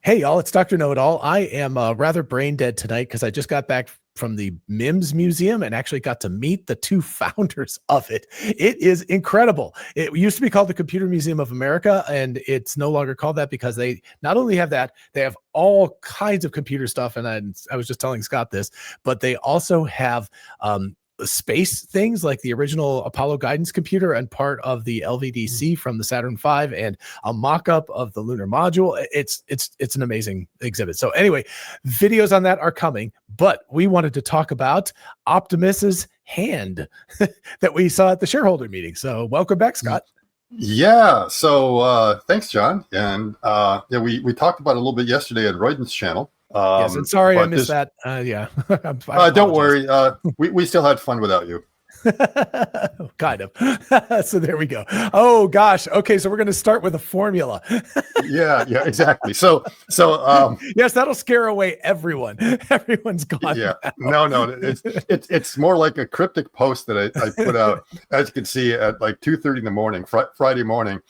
Hey, y'all, it's Dr. Know-It-All. I am rather brain dead tonight because I just got back from the MIMS Museum and actually got to meet the two founders of it. It is incredible. It used to be called the Computer Museum of America, and it's no longer called that because they not only have that, they have all kinds of computer stuff. And I was just telling Scott this, but they also have space things like the original Apollo guidance computer and part of the LVDC from the Saturn V and a mock-up of the lunar module. It's an amazing exhibit. So anyway, videos on that are coming, but we wanted to talk about Optimus's hand that we saw at the shareholder meeting. So welcome back, Scott. Yeah. So thanks, John. And yeah, we talked about it a little bit yesterday at Royden's channel. Yes, and sorry I missed that. Yeah. Don't worry. We still had fun without you. Kind of. So there we go. Oh gosh. Okay, so we're going to start with a formula. yeah, exactly. So yes, that'll scare away everyone. Everyone's gone. Yeah. No. It's more like a cryptic post that I put out, as you can see, at like 2:30 in the morning, Friday morning,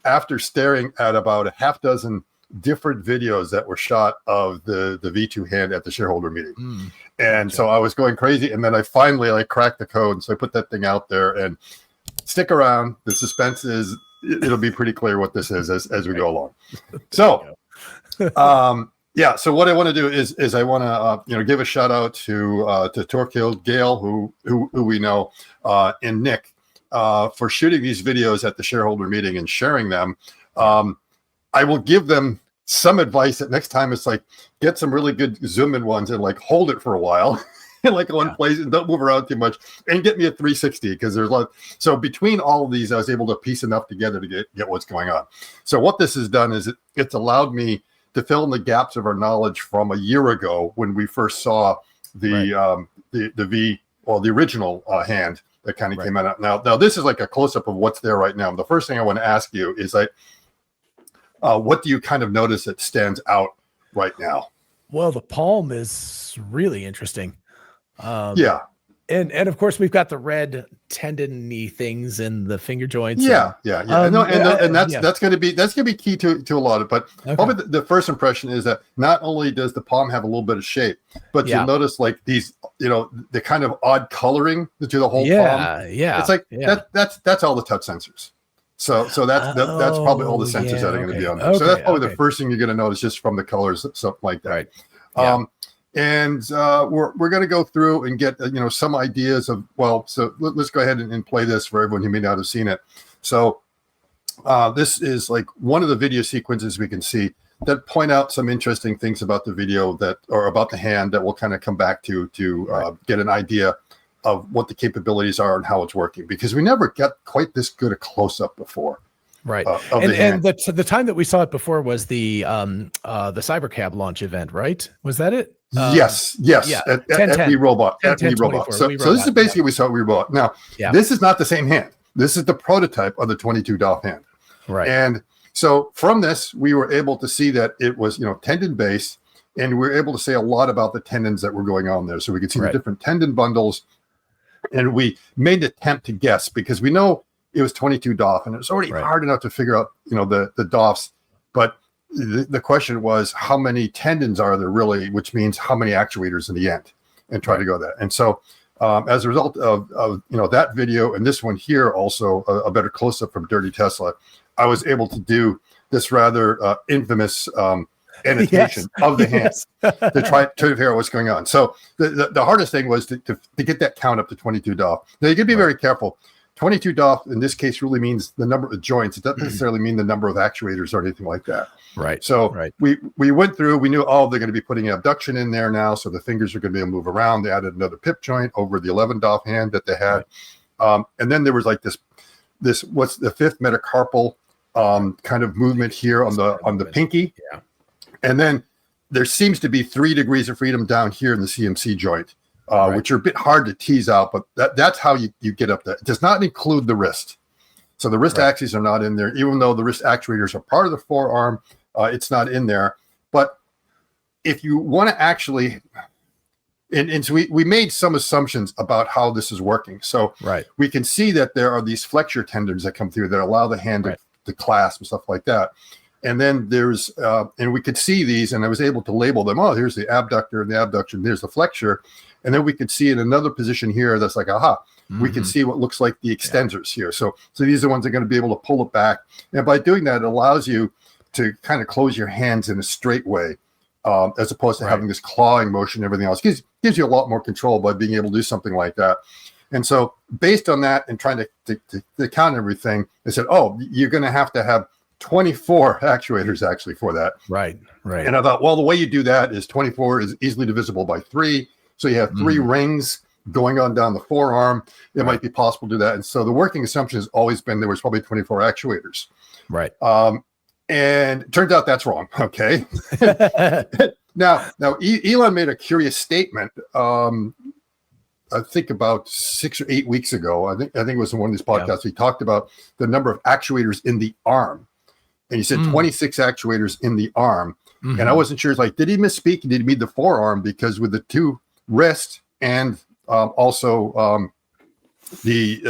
after staring at about a half dozen different videos that were shot of the V2 hand at the shareholder meeting. And so I was going crazy, and then I finally cracked the code, and so I put that thing out there. And stick around, the suspense is, it'll be pretty clear what this is as we go along. So yeah, so what I want to do is I want to give a shout out to Torquil, Gail, who we know, and Nick for shooting these videos at the shareholder meeting and sharing them. I will give them some advice that next time it's like, get some really good zoom in ones and hold it for a while in one place and don't move around too much, and get me a 360 because there's a lot. So between all of these, I was able to piece enough together to get what's going on. So what this has done is it's allowed me to fill in the gaps of our knowledge from a year ago when we first saw the original hand that kind of came out. Now this is like a close-up of what's there right now. The first thing I want to ask you is what do you kind of notice that stands out right now? Well, the palm is really interesting. Yeah. And of course we've got the red tendon-y things in the finger joints. Yeah. That's going to be key to a lot of, but probably the first impression is that not only does the palm have a little bit of shape, but you'll notice these, the kind of odd coloring to the whole palm. Yeah. It's like that's all the touch sensors. So that's probably all the sensors that are going to be on there. So that's probably the first thing you're going to notice just from the colors, something like that. Right. And we're going to go through and get some ideas of, so let's go ahead and play this for everyone who may not have seen it. So this is one of the video sequences we can see that point out some interesting things about the video or about the hand that we'll kind of come back to get an idea of what the capabilities are and how it's working, because we never got quite this good a close-up before. Right. And the time that we saw it before was the Cybercab launch event, right? Was that it? Yes. Yeah. At WeRobot. So this is basically we saw at WeRobot. Now, this is not the same hand. This is the prototype of the 22 DOF hand. Right. And so from this, we were able to see that it was, tendon based, and we were able to say a lot about the tendons that were going on there. So we could see the different tendon bundles. And we made an attempt to guess because we know it was 22 DOF, and it was already hard enough to figure out, the DOFs. But the question was, how many tendons are there really, which means how many actuators in the end, and try to go that. And so as a result of that video and this one here, also a better close-up from Dirty Tesla, I was able to do this rather infamous annotation of the hand to try to figure out what's going on. So the hardest thing was to get that count up to 22 DOF. Now you can be very careful. 22 DOF in this case really means the number of joints. It doesn't necessarily mean the number of actuators or anything like that. Right. So we went through, we knew, they're going to be putting abduction in there now, so the fingers are going to be able to move around. They added another pip joint over the 11 DOF hand that they had. And then there was this what's the fifth metacarpal kind of movement here on the pinky. Yeah. And then there seems to be 3 degrees of freedom down here in the CMC joint, which are a bit hard to tease out, but that's how you get up there. It does not include the wrist. So the wrist axes are not in there, even though the wrist actuators are part of the forearm, it's not in there. But if you want to actually, and so we made some assumptions about how this is working. So we can see that there are these flexure tendons that come through that allow the hand to clasp and stuff like that. And then there's, and we could see these, and I was able to label them. Oh, here's the abductor and the abduction. There's the flexure. And then we could see in another position here that's like, aha, we can see what looks like the extensors here. So these are the ones that are going to be able to pull it back. And by doing that, it allows you to kind of close your hands in a straight way, as opposed to having this clawing motion and everything else. Gives you a lot more control by being able to do something like that. And so based on that and trying to count everything, they said, oh, you're going to have 24 actuators actually for that. Right. And I thought, well, the way you do that is 24 is easily divisible by 3. So you have 3 rings going on down the forearm. It might be possible to do that. And so the working assumption has always been there was probably 24 actuators. Right. And it turns out that's wrong. Okay. Now Elon made a curious statement. I think about 6 or 8 weeks ago. I think it was in one of these podcasts. He talked about the number of actuators in the arm. And he said 26 actuators in the arm. And I wasn't sure. It's like, did he misspeak? Did he mean the forearm? Because with the 2 wrists and also all the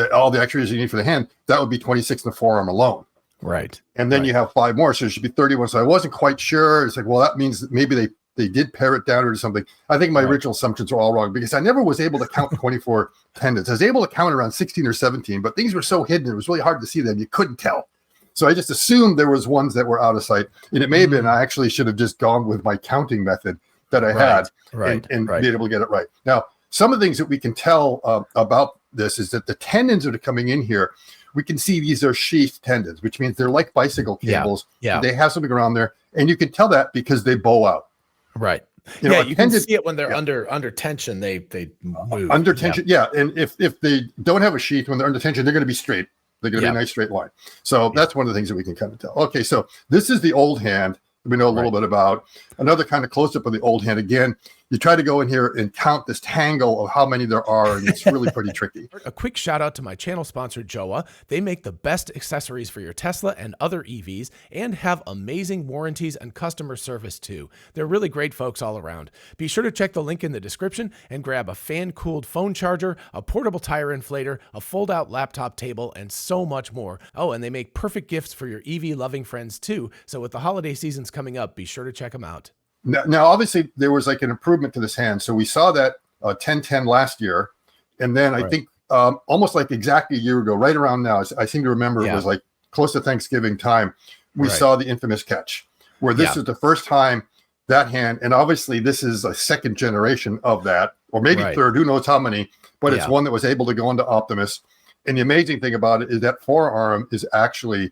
actuators you need for the hand, that would be 26 in the forearm alone. Right. And then you have 5 more. So it should be 31. So I wasn't quite sure. It's like, well, that means that maybe they did pare it down or something. I think my original assumptions were all wrong because I never was able to count 24 tendons. I was able to count around 16 or 17, but things were so hidden. It was really hard to see them. You couldn't tell. So I just assumed there was ones that were out of sight. And it may have been, I actually should have just gone with my counting method that I had and be able to get it right. Now, some of the things that we can tell about this is that the tendons that are coming in here, we can see these are sheath tendons, which means they're like bicycle cables. Yeah. They have something around there. And you can tell that because they bow out. Right. You know, you can see it when they're under tension. They move. Under tension. Yeah. And if they don't have a sheath, when they're under tension, they're going to be straight. They're going to be a nice straight line. So that's one of the things that we can kind of tell. Okay. So this is the old hand we know a little bit about. Another kind of close-up of the old hand. Again, you try to go in here and count this tangle of how many there are, and it's really pretty tricky. A quick shout out to my channel sponsor, Joa. They make the best accessories for your Tesla and other EVs and have amazing warranties and customer service too. They're really great folks all around. Be sure to check the link in the description and grab a fan-cooled phone charger, a portable tire inflator, a fold-out laptop table, and so much more. Oh, and they make perfect gifts for your EV-loving friends too. So with the holiday seasons coming up, be sure to check them out. Now, obviously, there was like an improvement to this hand. So we saw that 10-10 last year. And then I think almost like exactly a year ago, right around now, I seem to remember it was like close to Thanksgiving time, we saw the infamous catch, where this is the first time that hand, and obviously this is a second generation of that, or maybe third, who knows how many, but it's one that was able to go into Optimus. And the amazing thing about it is that forearm is actually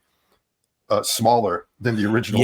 smaller than the original.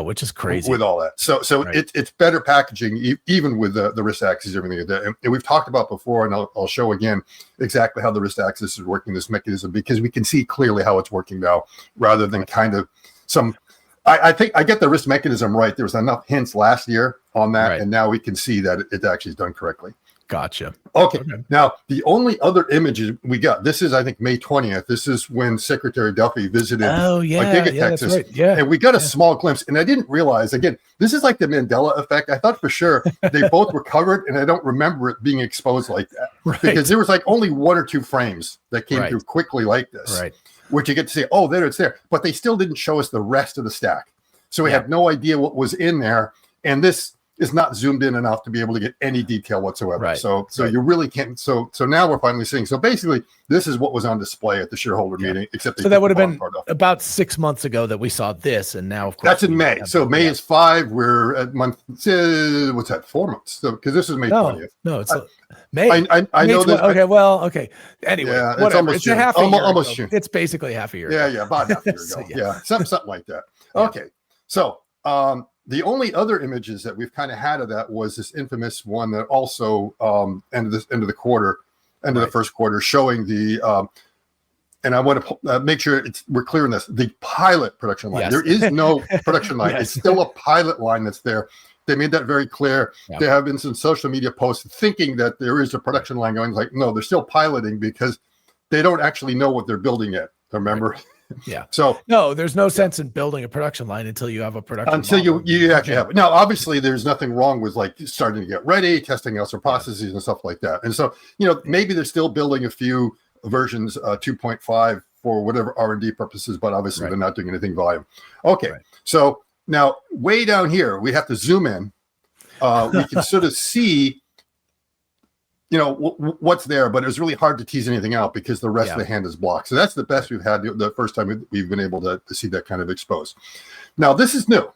Which is crazy with all that. So it's better packaging, even with the wrist axis, everything like that. And we've talked about before, and I'll show again exactly how the wrist axis is working this mechanism, because we can see clearly how it's working now, rather than kind of some. I think I get the wrist mechanism right. There was enough hints last year on that, and now we can see that it actually is done correctly. Gotcha. Okay. Now, the only other images we got, this is, I think, May 20th. This is when Secretary Duffy visited Giga Texas. That's right. And we got a small glimpse. And I didn't realize, again, this is like the Mandela effect. I thought for sure they both were covered, and I don't remember it being exposed like that. Because there was like only 1 or 2 frames that came through quickly like this. Which you get to say, oh, there it's there. But they still didn't show us the rest of the stack. So we had no idea what was in there. And this is not zoomed in enough to be able to get any detail whatsoever. So you really can't. So now we're finally seeing. So basically, this is what was on display at the shareholder meeting. Except so that would have been about 6 months ago that we saw this, and now of course that's in May. So May is 5. We're at month. What's that? 4 months. So because this is May 20th. No, it's May. I know this. Okay, well, okay. Anyway, it's almost it's a half a year almost ago. June. It's basically half a year. Yeah, about half a year ago. Something like that. Okay, so. The only other images that we've kind of had of that was this infamous one that also end of the first quarter, showing the and I want to make sure we're clear on this, the pilot production line. There is no production line. It's still a pilot line that's there. They made that very clear. There have been some social media posts thinking that there is a production line going. Like, no, they're still piloting because they don't actually know what they're building yet. Remember? So no, there's no sense in building a production line until you have a production until you actually have it. Now, obviously, there's nothing wrong with like starting to get ready, testing out some processes and stuff like that. And so, maybe they're still building a few versions 2.5 for whatever R&D purposes, but obviously Right. they're not doing anything volume. Okay, Right. so now way down here, we have to zoom in. We can sort of see, what's there, but it was really hard to tease anything out because the rest of the hand is blocked. So that's the best we've had the first time we've been able to see that kind of exposed. Now this is new.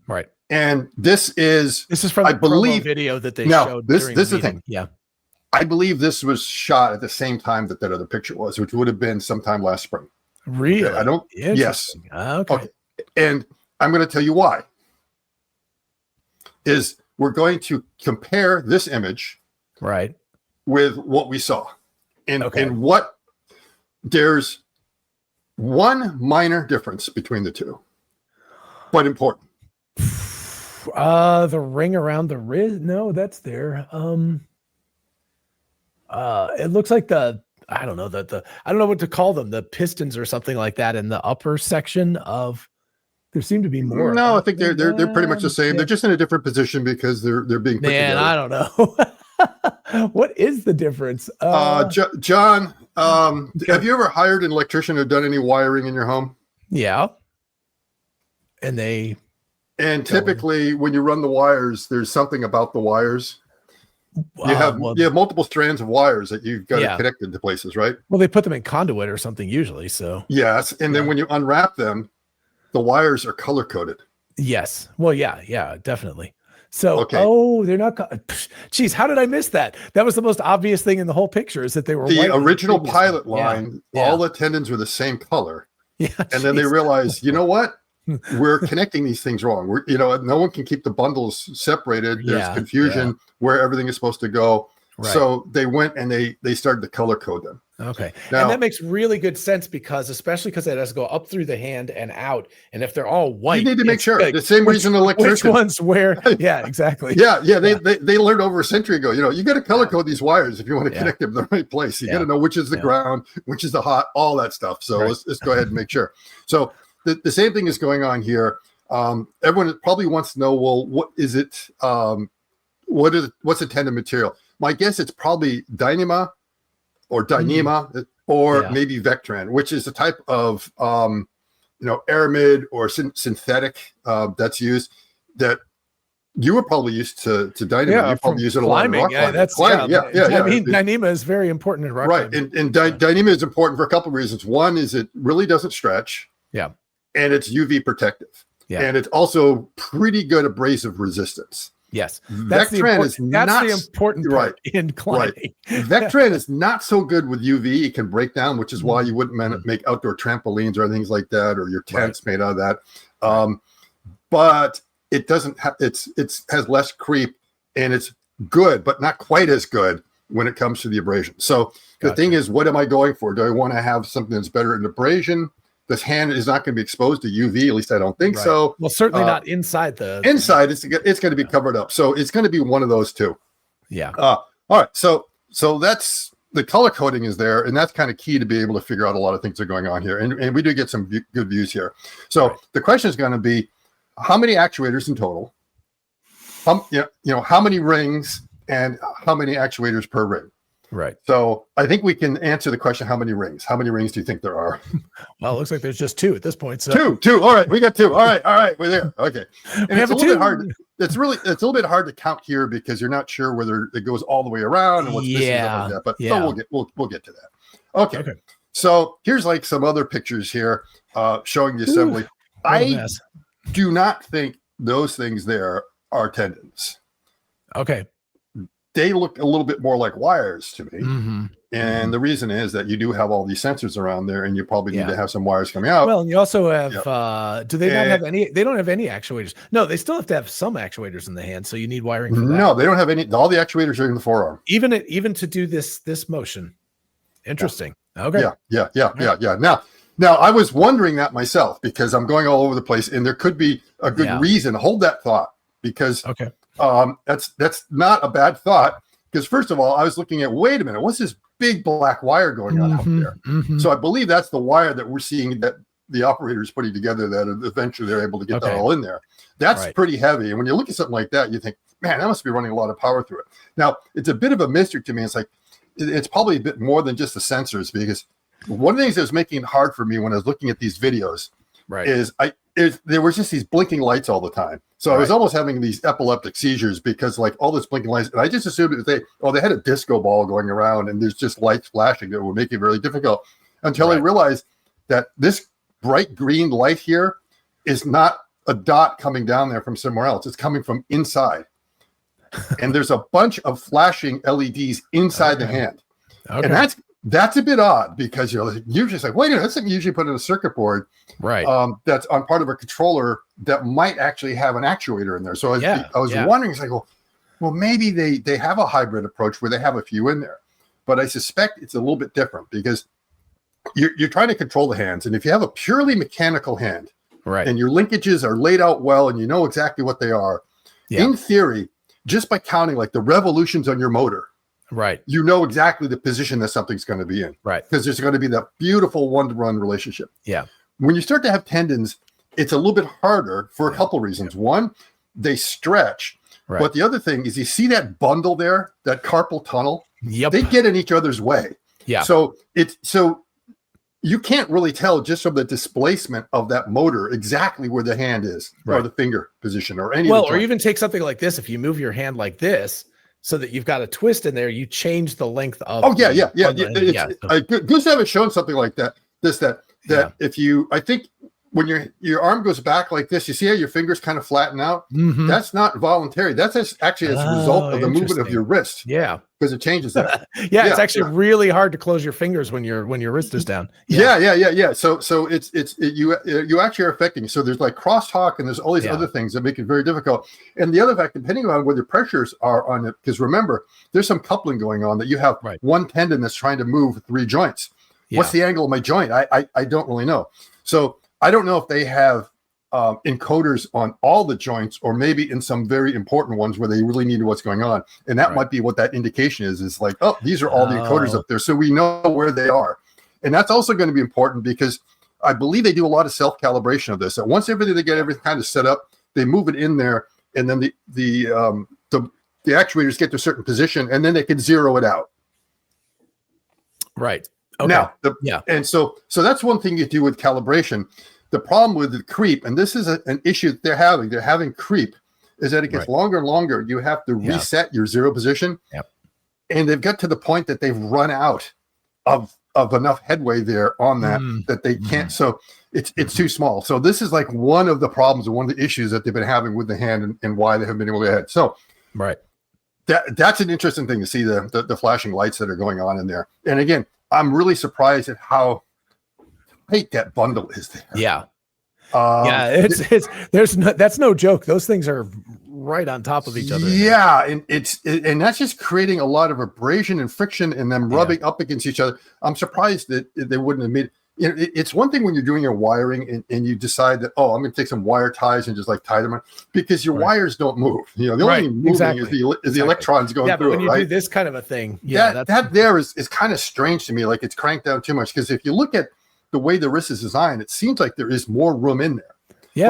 Right. And this is from the promo video that they now, showed. this during is the the thing. Yeah. I believe this was shot at the same time that other picture was, which would have been sometime last spring. Really? Okay, I don't. Yes. Okay. And I'm going to tell you why. Is we're going to compare this image Right. with what we saw. And there's one minor difference between the two, but important. The ring around the wrist. No, that's there. It looks like I don't know what to call them, the pistons or something like that in the upper section of. There seem to be more. No, I think they're pretty much the same. They're just in a different position because they're being put together. I don't know. What is the difference? John, have you ever hired an electrician who done any wiring in your home? Yeah. And typically when you run the wires, there's something about the wires. You have multiple strands of wires that you've got connected to places, right? Well, they put them in conduit or something usually. So yes, and then when you unwrap them, the wires are color coded. Yes. Well, yeah, definitely. So, they're not. Geez, how did I miss that? That was the most obvious thing in the whole picture is that they were the original pilot line. All the tendons were the same color. Yeah, and then they realized, you know what? We're connecting these things wrong. No one can keep the bundles separated. There's confusion where everything is supposed to go. Right. So they went and they started to color code them. Okay. Now, and that makes really good sense especially because it has to go up through the hand and out. And if they're all white, you need to make sure. The same reason electrician. Which ones where? Yeah, exactly. They learned over a century ago, you got to color code these wires if you want to connect them in the right place. You got to know which is the ground, which is the hot, all that stuff. So let's go ahead and make sure. So the same thing is going on here. Everyone probably wants to know, well, what is it? What's the tendon material? My guess it's probably Dyneema or maybe Vectran, which is a type of aramid or synthetic that's used that you were probably used to Dyneema. Yeah, you probably use it a lot in rock climbing. That's climbing. I mean, Dyneema is very important in rock climbing. And Dyneema is important for a couple of reasons. One is it really doesn't stretch. Yeah. And it's UV protective. Yeah. And it's also pretty good abrasive resistance. Yes, that's the important part in climbing. Right. Vectran is not so good with UV. It can break down, which is why you wouldn't make outdoor trampolines or things like that, or your tents made out of that. But it doesn't have. It has less creep, and it's good, but not quite as good when it comes to the abrasion. So the thing is, what am I going for? Do I want to have something that's better in abrasion? This hand is not going to be exposed to UV. At least I don't think so. Well, certainly not inside the. Inside, it's going to be covered up. So it's going to be one of those two. Yeah. All right. So that's the color coding is there, and that's kind of key to be able to figure out a lot of things that are going on here. And we do get some good views here. So the question is going to be, how many actuators in total? How many rings and how many actuators per ring? Right. So I think we can answer the question, how many rings? How many rings do you think there are? Well, it looks like there's just two at this point. So. Two. All right. We got two. All right. We're there. Okay. And it's a little bit hard. It's a little bit hard to count here because you're not sure whether it goes all the way around and what's missing and stuff like that. But we'll get to that. Okay. So here's like some other pictures here showing the assembly. I do not think those things there are tendons. Okay. They look a little bit more like wires to me. And the reason is that you do have all these sensors around there and you probably need to have some wires coming out. Well, and you also have, do they not have any, they don't have any actuators. No, they still have to have some actuators in the hand. So you need wiring for that. No, they don't have any, all the actuators are in the forearm. Even to do this motion. Interesting. Okay. Yeah. Now I was wondering that myself because I'm going all over the place and there could be a good reason. Hold that thought because that's not a bad thought because first of all, I was looking at, wait a minute, what's this big black wire going on out there? So I believe that's the wire that we're seeing that the operator is putting together that eventually they're able to get that all in there. That's pretty heavy. And when you look at something like that, you think, man, that must be running a lot of power through it. Now, it's a bit of a mystery to me. It's like, it's probably a bit more than just the sensors because one of the things that was making it hard for me when I was looking at these videos is there was just these blinking lights all the time. So I was almost having these epileptic seizures because like all this blinking lights, and I just assumed it was they had a disco ball going around and there's just lights flashing that would make it really difficult until I realized that this bright green light here is not a dot coming down there from somewhere else. It's coming from inside. And there's a bunch of flashing LEDs inside the hand. And that's a bit odd because you're just like, wait a minute, that's something you usually put in a circuit board, that's on part of a controller that might actually have an actuator in there. So I was wondering, it's like, well, maybe they have a hybrid approach where they have a few in there, but I suspect it's a little bit different because you're trying to control the hands, and if you have a purely mechanical hand, and your linkages are laid out well, and you know exactly what they are, in theory, just by counting like the revolutions on your motor. You know exactly the position that something's going to be in. Because there's going to be that beautiful one-to-one relationship. When you start to have tendons, it's a little bit harder for a couple reasons. One, they stretch. But the other thing is you see that bundle there, that carpal tunnel? They get in each other's way. So you can't really tell just from the displacement of that motor exactly where the hand is or the finger position or any. Well, or even take something like this. If you move your hand like this, so that you've got a twist in there, you change the length of. Gustav has shown something like that. If you, I think when your arm goes back like this, you see how your fingers kind of flatten out. That's not voluntary. That's actually as a result of the movement of your wrist. Because it changes that. It's actually really hard to close your fingers when your wrist is down. So you actually are affecting. So there's like crosstalk and there's all these other things that make it very difficult. And the other fact, depending on where the pressures are on it, because remember, there's some coupling going on that you have one tendon that's trying to move 3 joints. What's the angle of my joint? I don't really know. So I don't know if they have encoders on all the joints or maybe in some very important ones where they really need what's going on. And that might be what that indication is like, oh, these are all the encoders up there. So we know where they are. And that's also going to be important because I believe they do a lot of self-calibration of this. So once they get everything kind of set up, they move it in there and then the actuators get to a certain position and then they can zero it out. Now, and so that's one thing you do with calibration. The problem with the creep, and this is an issue that they're having creep, is that it gets longer and longer. You have to reset your zero position. And they've got to the point that they've run out of enough headway there on that they can't. So it's too small. So this is like one of the problems and one of the issues that they've been having with the hand and why they haven't been able to get ahead. So that's an interesting thing to see the flashing lights that are going on in there. And again, I'm really surprised at how tight that bundle is there. That's no joke. Those things are right on top of each other. And that's just creating a lot of abrasion and friction and them rubbing up against each other. I'm surprised that they wouldn't have made. It's one thing when you're doing your wiring and you decide that, I'm going to take some wire ties and just like tie them on because your wires don't move. The only thing moving is the electrons going through. But when you do this kind of a thing, that there is kind of strange to me. Like it's cranked down too much because if you look at the way the wrist is designed, it seems like there is more room in there.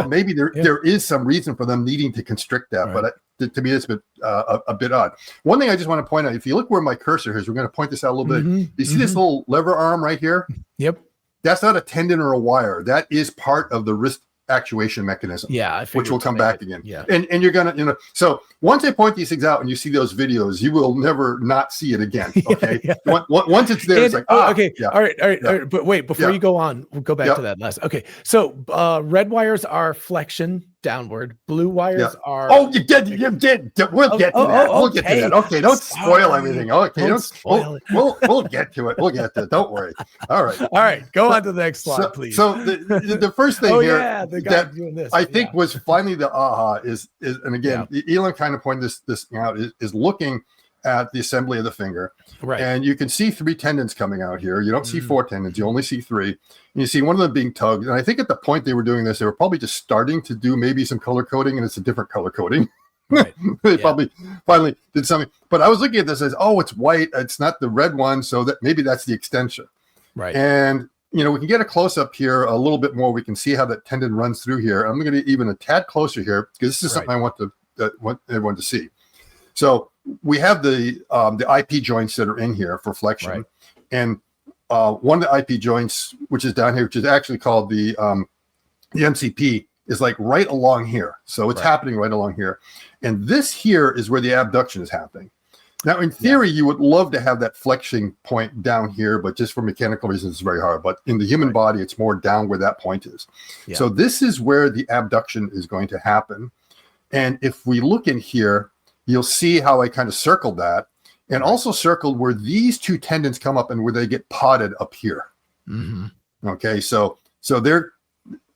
But maybe there is some reason for them needing to constrict that. But to me, it's a bit odd. One thing I just want to point out, if you look where my cursor is, we're going to point this out a little bit. You see this little lever arm right here? That's not a tendon or a wire. That is part of the wrist actuation mechanism. Which will come back again. And you're gonna, so once I point these things out and you see those videos, you will never not see it again. Okay. Once it's there, it's like, all right. But wait, before you go on, we'll go back to that last. Okay. So red wires are flexion downward. Blue wires are. Oh, you did. We'll get to that. We'll get to that. Okay. Don't spoil everything. Okay. Don't spoil it. We'll get to it. We'll get to it. Don't worry. All right. Go on to the next slide, please. So the first thing here that I think was finally the aha is and again, Elon kind of pointed this out is looking at the assembly of the finger. And you can see 3 tendons coming out here. You don't see 4 tendons. You only see 3. And you see one of them being tugged. And I think at the point they were doing this, they were probably just starting to do maybe some color coding, and it's a different color coding. They probably finally did something. But I was looking at this as, it's white. It's not the red one. So that maybe that's the extension. And, we can get a close up here a little bit more. We can see how that tendon runs through here. I'm going to even a tad closer here because this is something I want everyone to see. So we have the IP joints that are in here for flexion. And one of the IP joints, which is down here, which is actually called the MCP, is like right along here. So it's happening right along here. And this here is where the abduction is happening. Now, in theory, you would love to have that flexing point down here, but just for mechanical reasons, it's very hard. But in the human body, it's more down where that point is. Yeah. So this is where the abduction is going to happen. And if we look in here, you'll see how I kind of circled that, and also circled where these two tendons come up and where they get potted up here. Mm-hmm. Okay, so they're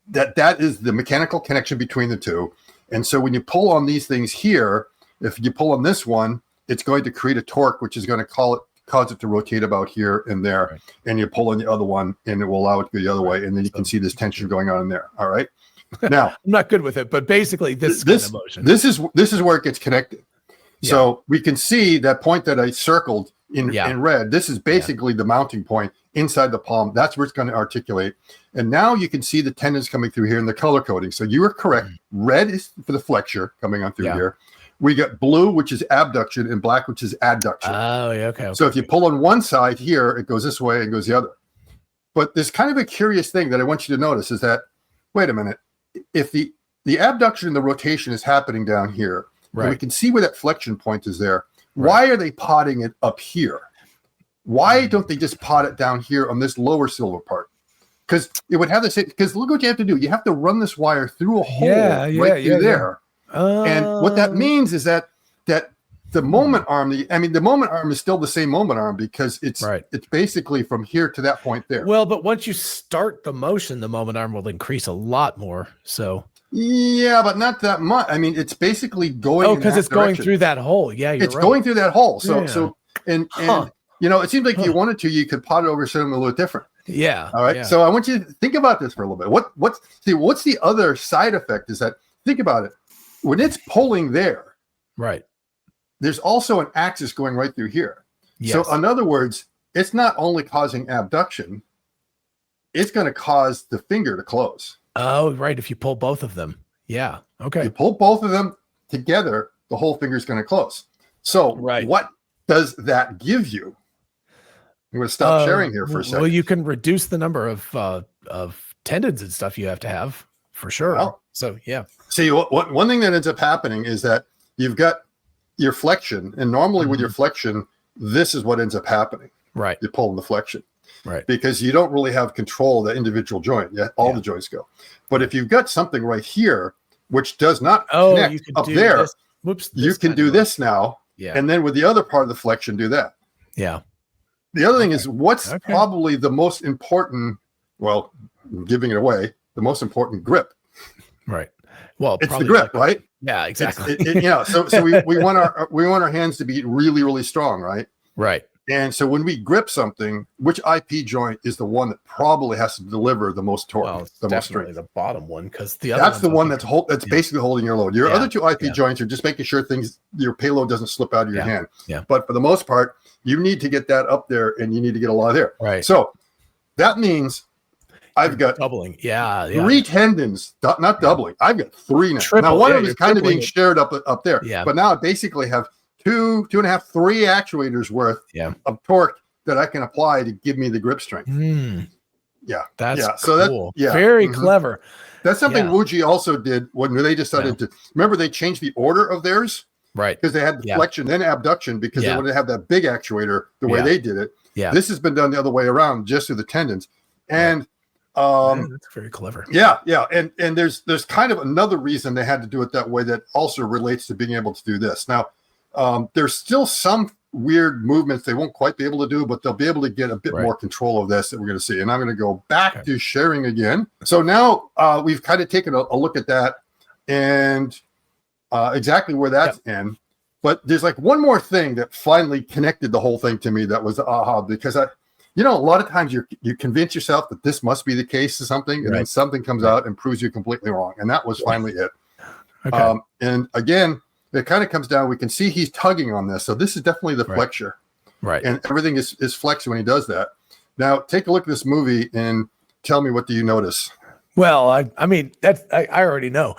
that is the mechanical connection between the two. And so when you pull on these things here, if you pull on this one, it's going to create a torque, which is going to cause it to rotate about here and there. Right. And you pull on the other one, and it will allow it to go the other way. And then you can see this tension going on in there. All right. Now, I'm not good with it, but basically this kind of motion. This is where it gets connected. Yeah. So we can see that point that I circled in red. This is basically the mounting point inside the palm. That's where it's going to articulate. And now you can see the tendons coming through here in the color coding. So you are correct. Red is for the flexure coming on through here. We got blue, which is abduction, and black, which is adduction. Oh, yeah, okay. So if you pull on one side here, it goes this way and goes the other. But there's kind of a curious thing that I want you to notice is that, wait a minute, if the abduction and the rotation is happening down here, and we can see where that flexion point is there, why are they potting it up here? Why don't they just pot it down here on this lower silver part? Because it would have the same, because look what you have to do. You have to run this wire through a hole right through there. And what that means is that the moment arm, the moment arm is still the same moment arm because it's basically from here to that point there. Well, but once you start the motion, the moment arm will increase a lot more. So yeah, but not that much. I mean, it's basically going. Oh, because it's going through that hole. Yeah, it's going through that hole. So and you know, it seems like if you wanted to, you could pot it over something a little different. Yeah. All right. Yeah. So I want you to think about this for a little bit. What's the other side effect is that, think about it. When it's pulling there, there's also an axis going right through here. Yes. So in other words, it's not only causing abduction, it's going to cause the finger to close. Oh, right. If you pull both of them. Yeah. Okay. You pull both of them together, the whole finger is going to close. So what does that give you? I'm going to stop sharing here for a second. Well, you can reduce the number of tendons and stuff you have to have for sure. Well, so yeah. See, one thing that ends up happening is that you've got your flexion, and normally with your flexion, this is what ends up happening. Right. You pull the flexion. Right. Because you don't really have control of the individual joint. Yeah, all the joints go. But if you've got something right here, which does not connect up there, you can do this now. Yeah. And then with the other part of the flexion, do that. Yeah. The other thing is what's probably the most important, well, giving it away, the most important grip. Right. Well, it's the grip, right? Yeah, exactly. So we want our hands to be really, really strong, right? Right. And so when we grip something, which IP joint is the one that probably has to deliver the most torque? Well, it's definitely the bottom one, because that's the one that's basically holding your load. Your other two IP joints are just making sure your payload doesn't slip out of your hand. Yeah. But for the most part, you need to get that up there, and you need to get a lot there. Right. So that means I've got doubling. Yeah. 3 tendons, not doubling. I've got 3 now. Now one of them is kind of being shared up there. Yeah. But now I basically have 2.5, 3 actuators worth of torque that I can apply to give me the grip strength. Yeah. That's cool. So very clever. That's something Wuji also did when they decided to, remember they changed the order of theirs? Right. Because they had the flexion, then abduction, because they wanted to have that big actuator the way they did it. Yeah. This has been done the other way around, just through the tendons. And that's very clever. Yeah. And there's kind of another reason they had to do it that way that also relates to being able to do this. Now, there's still some weird movements they won't quite be able to do, but they'll be able to get a bit more control of this that we're going to see. And I'm going to go back to sharing again. So now we've kind of taken a look at that and exactly where that's in. But there's like one more thing that finally connected the whole thing to me that was aha, because a lot of times you convince yourself that this must be the case to something, and then something comes out and proves you completely wrong. And that was finally it. Okay. And again, it kind of comes down, we can see he's tugging on this. So this is definitely the flexure. Right. And everything is flexed when he does that. Now take a look at this movie and tell me, what do you notice? Well, I mean, I already know.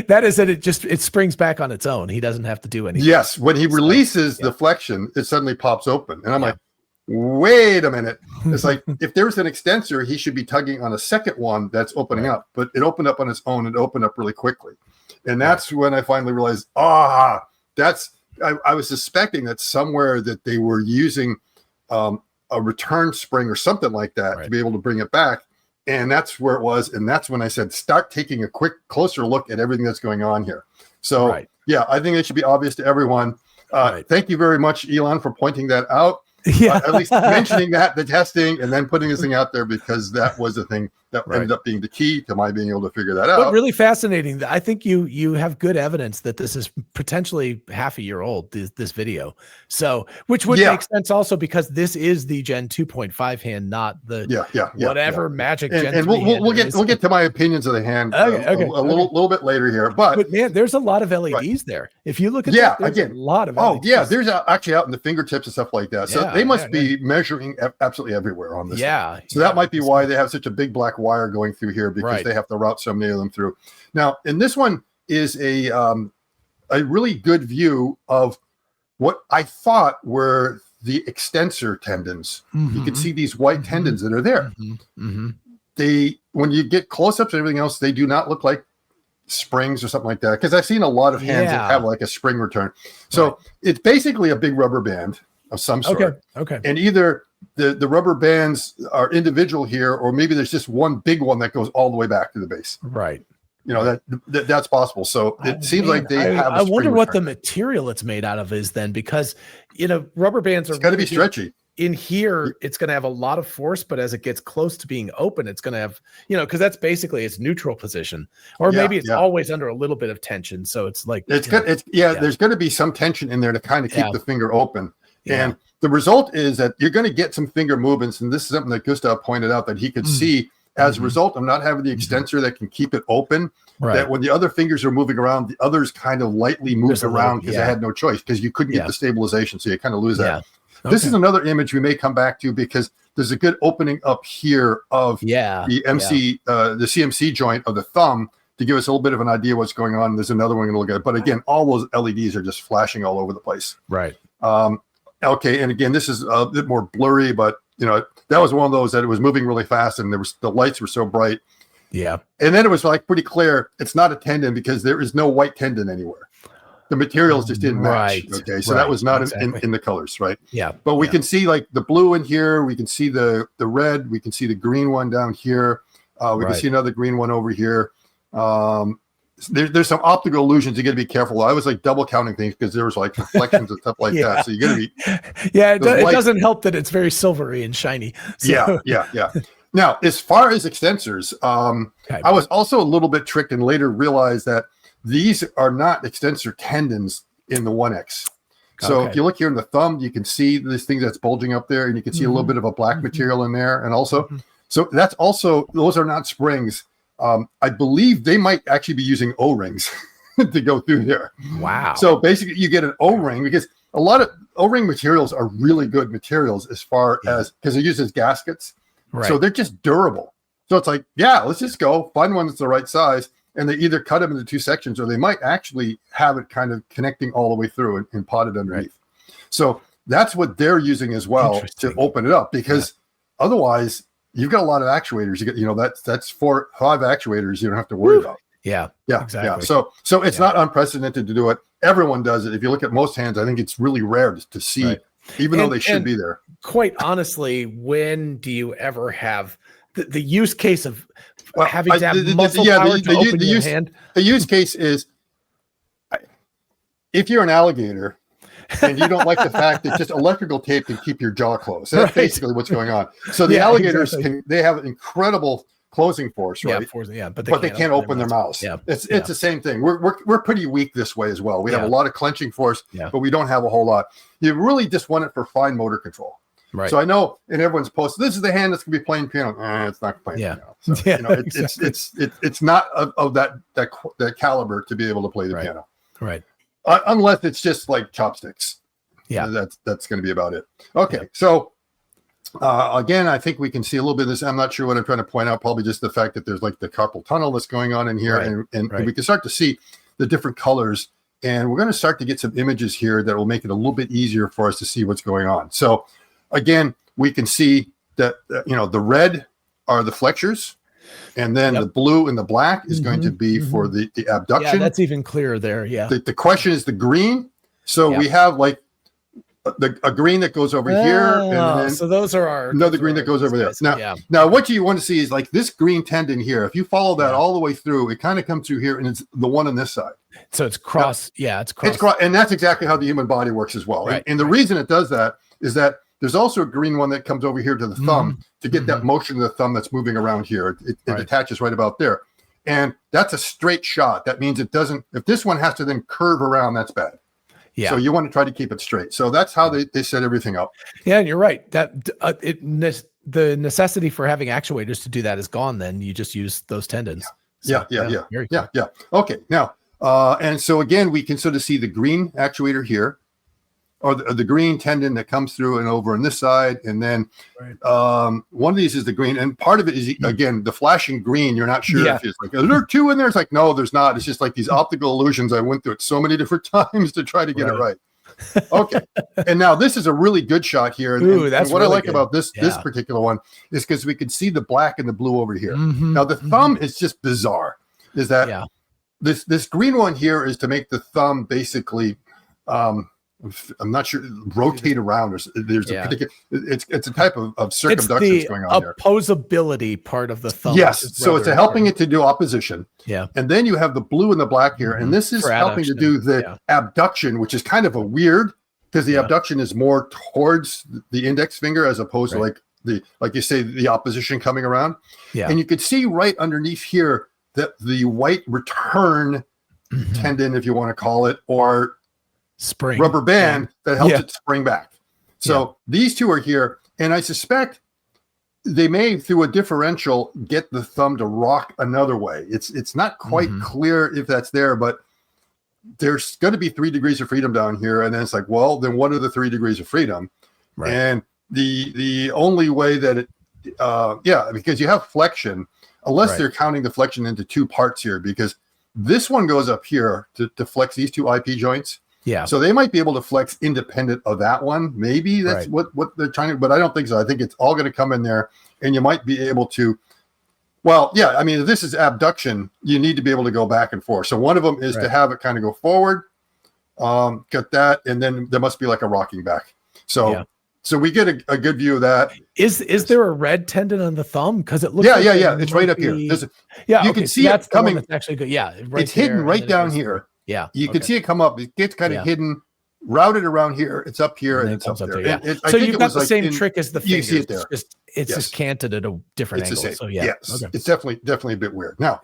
That is that it springs back on its own. He doesn't have to do anything. Yes. When he releases the flexion, it suddenly pops open. And I'm like, wait a minute. It's like, if there's an extensor, he should be tugging on a second one that's opening up, but it opened up on its own and opened up really quickly. And that's when I finally realized, I was suspecting that somewhere that they were using a return spring or something like that to be able to bring it back. And that's where it was. And that's when I said, start taking a quick, closer look at everything that's going on here. So, yeah, I think it should be obvious to everyone. Thank you very much, Elon, for pointing that out. At least mentioning that, the testing, and then putting this thing out there, because that was the thing that ended up being the key to my being able to figure that out. But really fascinating. I think you have good evidence that this is potentially half a year old, this video. So, which would make sense also, because this is the Gen 2.5 hand, not the whatever magic Gen 3 and we'll get to my opinions of the hand a little bit later here. But man, there's a lot of LEDs there. If you look at that, there's a lot of LEDs. There's actually out in the fingertips and stuff like that. So they must be measuring absolutely everywhere on this. So that might be why they have such a big black wire going through here, because they have to route so many of them through. Now, and this one is a really good view of what I thought were the extensor tendons. You can see these white tendons that are there. They, when you get close-ups and everything else, they do not look like springs or something like that, because I've seen a lot of hands that have like a spring return. So it's basically a big rubber band of some sort. And either the rubber bands are individual here, or maybe there's just one big one that goes all the way back to the base. You know, that's possible. So it seems like they have. I wonder what the material it's made out of is then, because, you know, rubber bands are got to be stretchy. In here, it's going to have a lot of force, but as it gets close to being open, it's going to have, you know, because that's basically its neutral position, or maybe it's always under a little bit of tension. So it's like there's going to be some tension in there to kind of keep the finger open. And the result is that you're going to get some finger movements. And this is something that Gustav pointed out that he could see as a result of not having the extensor that can keep it open, that when the other fingers are moving around, the others kind of lightly moved around because they had no choice, because you couldn't get the stabilization. So you kind of lose that. This is another image we may come back to, because there's a good opening up here of the the CMC joint of the thumb to give us a little bit of an idea what's going on. There's another one we're going to look at. But again, all those LEDs are just flashing all over the place. Okay, and again, this is a bit more blurry, but you know, that was one of those that it was moving really fast, and the lights were so bright. And then it was like pretty clear it's not a tendon, because there is no white tendon anywhere. The materials just didn't match. So that was not in the colors, but we can see like the blue in here. We can see the red. We can see the green one down here. We can see another green one over here. There's some optical illusions. You got to be careful. I was like double counting things, because there was like reflections and stuff like that. So you got to be. It doesn't help that it's very silvery and shiny. So. Now, as far as extensors, I was also a little bit tricked, and later realized that these are not extensor tendons in the 1X. So if you look here in the thumb, you can see this thing that's bulging up there, and you can see a little bit of a black material in there. And also, so that's also, those are not springs. I believe they might actually be using O-rings to go through there. So basically you get an O-ring, because a lot of O-ring materials are really good materials as far as, because they're used as gaskets. So they're just durable. So it's like, let's just go find one that's the right size. And they either cut them into two sections, or they might actually have it kind of connecting all the way through and potted underneath. So that's what they're using as well to open it up, because otherwise you've got a lot of actuators. You get, you know, that's 4 5 actuators you don't have to worry about. Exactly. So it's not unprecedented to do it. Everyone does it. If you look at most hands, I think it's really rare to see, even though they should be there. Quite honestly, when do you ever have the use case of having to have muscle power to open your hand? The use case is, if you're an alligator and you don't like the fact that just electrical tape can keep your jaw closed. That's basically what's going on. So the alligators they have incredible closing force, right? But they can't open their mouths. It's the same thing. We're pretty weak this way as well. We have a lot of clenching force, but we don't have a whole lot. You really just want it for fine motor control. So I know in everyone's post, this is the hand that's going to be playing piano. It's not playing piano. So, you know, it's not of that caliber to be able to play the piano. Unless it's just like chopsticks. That's going to be about it. So again, I think we can see a little bit of this. I'm not sure what I'm trying to point out. Probably just the fact that there's like the carpal tunnel that's going on in here, and we can start to see the different colors. And we're going to start to get some images here that will make it a little bit easier for us to see what's going on. So again, we can see that, the red are the flexures, and then the blue and the black is going to be for the abduction. Yeah, that's even clearer there. Yeah. The question is the green. So we have like a green that goes over here, and then so those are another green that goes over there. Now what you want to see is like this green tendon here. If you follow that all the way through, it kind of comes through here, and it's the one on this side. So it's cross. It's cross. And that's exactly how the human body works as well. Right. And the reason it does that is that there's also a green one that comes over here to the thumb to get that motion of the thumb that's moving around here. It attaches right about there. And that's a straight shot. That means it doesn't, if this one has to then curve around, that's bad. Yeah. So you want to try to keep it straight. So that's how they set everything up. Yeah, and you're right. That the necessity for having actuators to do that is gone. Then you just use those tendons. Yeah. Okay. Now, and so again, we can sort of see the green actuator here, or the green tendon that comes through and over on this side. And then one of these is the green. And part of it is, again, the flashing green. You're not sure if it's like, are there two in there? It's like, no, there's not. It's just like these optical illusions. I went through it so many different times to try to get it right. Okay. And now this is a really good shot here. Ooh, that's what really I like about this particular one is because we can see the black and the blue over here. Now the thumb is just bizarre. Is that this green one here is to make the thumb basically I'm not sure, rotate around. There's a particular, it's a type of circumduction that's going on there. Opposability part of the thumb. Yes. So it's helping it to do opposition. Yeah. And then you have the blue and the black here. And this is helping to do the abduction, which is kind of a weird, because the abduction is more towards the index finger as opposed to like you say, the opposition coming around. Yeah. And you could see right underneath here that the white return tendon, if you want to call it, or spring rubber band that helps it spring back. So these two are here, and I suspect they may, through a differential, get the thumb to rock another way. It's not quite clear if that's there, but there's going to be 3 degrees of freedom down here, and then it's like, well, then what are the 3 degrees of freedom? Right. And the only way that it because you have flexion, unless they're counting the flexion into 2 parts here, because this one goes up here to flex these 2 IP joints. Yeah. So they might be able to flex independent of that one. Maybe that's what they're trying to, but I don't think so. I think it's all going to come in there, and you might be able to, I mean, if this is abduction, you need to be able to go back and forth. So one of them is to have it kind of go forward, cut that, and then there must be like a rocking back. So so we get a good view of that. Is there a red tendon on the thumb? Because it looks it's right up here. You can see it coming. That's actually good. Yeah. It's hidden right down here. Yeah, you can see it come up. It gets kind of hidden, routed around here. It's up here, and it's up there. So you've got the same trick as the finger. You see it there. It's just canted at a different angle. So it's definitely a bit weird. Now,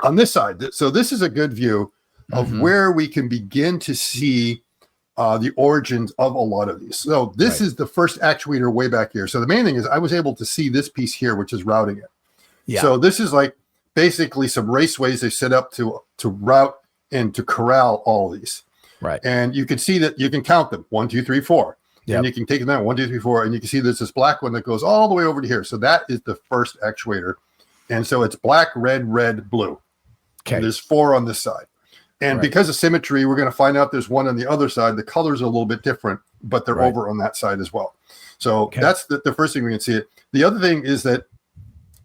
on this side, so this is a good view of where we can begin to see the origins of a lot of these. So this is the first actuator way back here. So the main thing is I was able to see this piece here, which is routing it. Yeah. So this is like basically some raceways they set up to route and to corral all of these. Right. And you can see that you can count them 1, 2, 3, 4. Yep. And you can take them out 1, 2, 3, 4. And you can see there's this black one that goes all the way over to here. So that is the first actuator. And so it's black, red, blue. Okay. And there's 4 on this side. And because of symmetry, we're going to find out there's one on the other side. The colors are a little bit different, but they're over on that side as well. So that's the first thing we can see it. The other thing is that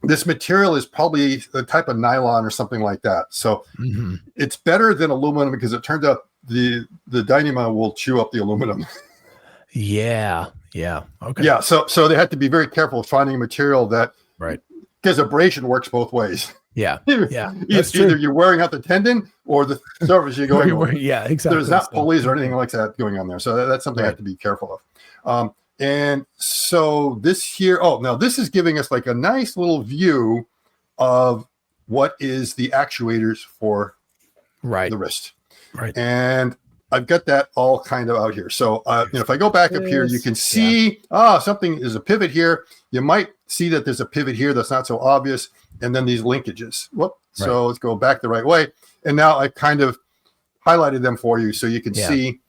this material is probably a type of nylon or something like that. So it's better than aluminum because it turns out the dynamo will chew up the aluminum. Yeah. Okay. Yeah. So they have to be very careful finding a material that, because abrasion works both ways. Yeah. Either you're wearing out the tendon or the surface you're going over. Yeah, exactly. There's not pulleys or anything like that going on there. So that's something I have to be careful of. And so this here, now this is giving us like a nice little view of what is the actuators for the wrist. Right. And I've got that all kind of out here. So if I go back up here, you can see, something is a pivot here. You might see that there's a pivot here that's not so obvious. And then these linkages. So let's go back the right way. And now I kind of highlighted them for you so you can see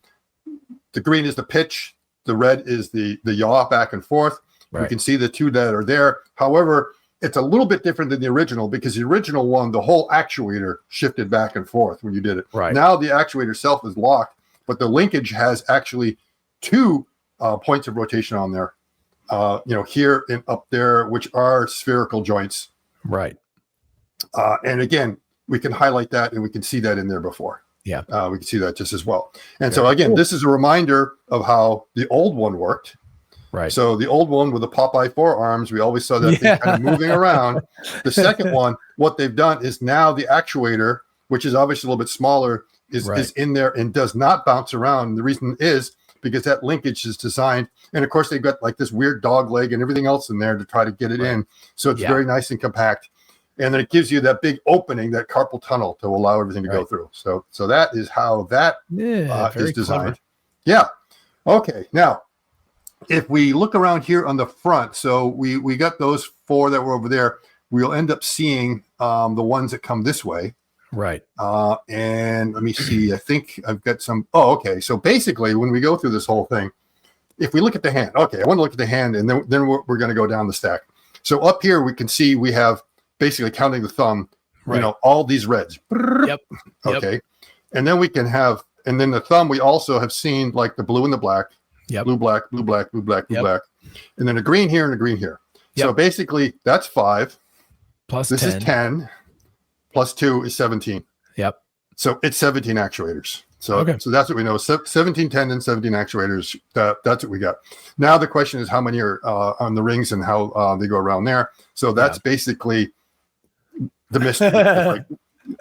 the green is the pitch. The red is the yaw back and forth. You can see the 2 that are there. However, it's a little bit different than the original because the original one, the whole actuator shifted back and forth when you did it. Now the actuator itself is locked, but the linkage has actually 2 points of rotation on there. Here and up there, which are spherical joints. Right. And again, we can highlight that and we can see that in there before. Yeah. We can see that just as well. And so again, this is a reminder of how the old one worked. Right. So the old one with the Popeye forearms, we always saw that thing kind of moving around. The second one, what they've done is now the actuator, which is obviously a little bit smaller, is in there and does not bounce around. And the reason is because that linkage is designed. And of course, they've got like this weird dog leg and everything else in there to try to get it in. So it's very nice and compact. And then it gives you that big opening, that carpal tunnel, to allow everything to go through. So that is how that is designed. Clever. Yeah. Okay. Now, if we look around here on the front, so we got those 4 that were over there. We'll end up seeing the ones that come this way. Right. And let me see. I think I've got some. Oh, okay. So basically, when we go through this whole thing, if we look at the hand, okay, I want to look at the hand, and then we're going to go down the stack. So up here, we can see we have basically counting the thumb, all these reds. Yep. Okay. And then we can have, and then the thumb, we also have seen like the blue and the black. Yep. Blue, black, blue, black, blue, black, blue, black. And then a green here and a green here. Yep. So basically, that's 5. Plus this 10. is 10. Plus 2 is 17. Yep. So it's 17 actuators. So that's what we know. 17 tendons, 17 actuators. That's what we got. Now the question is how many are on the rings and how they go around there. So that's basically the mystery.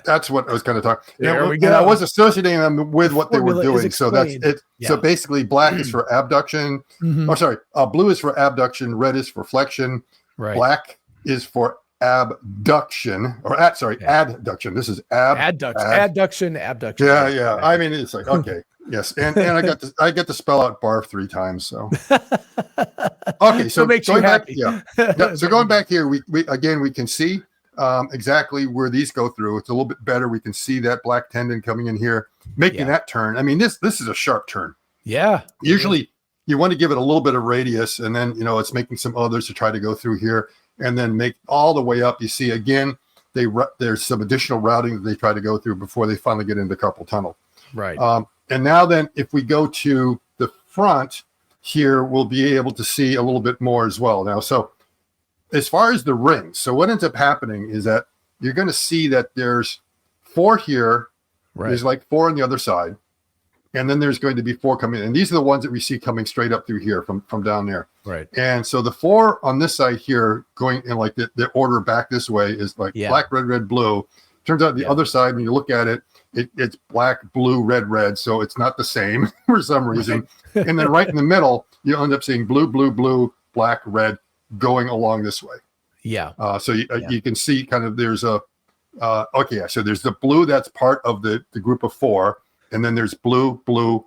That's what I was kind of talking. And I was associating them with what they were doing. So that's it. Yeah. So basically, black is for abduction. Oh, sorry. Blue is for abduction. Red is for flexion. Right. Black is for abduction, or adduction. This is adduction. Yeah. I mean, it's like, okay, yes. And I get to spell out barf 3 times. So okay, so going back, so going back here, we again we can see exactly where these go through. It's a little bit better. We can see that black tendon coming in here, making that turn. I mean, this is a sharp turn. Yeah. Usually you want to give it a little bit of radius, and then it's making some others to try to go through here. And then make all the way up. You see, again, there's some additional routing that they try to go through before they finally get into carpal tunnel. Right. And now then, if we go to the front here, we'll be able to see a little bit more as well. Now, so as far as the rings, so what ends up happening is that you're going to see that there's 4 here. Right. There's like 4 on the other side. And then there's going to be 4 coming in. And these are the ones that we see coming straight up through here from down there. Right. And so the 4 on this side here going in like the order back this way is like black, red, red, blue. Turns out the other side, when you look at it, it's black, blue, red, red. So it's not the same for some reason. Right. And then right in the middle, you end up seeing blue, blue, blue, black, red going along this way. Yeah. So you can see kind of there's a, so there's the blue that's part of the group of 4. And then there's blue,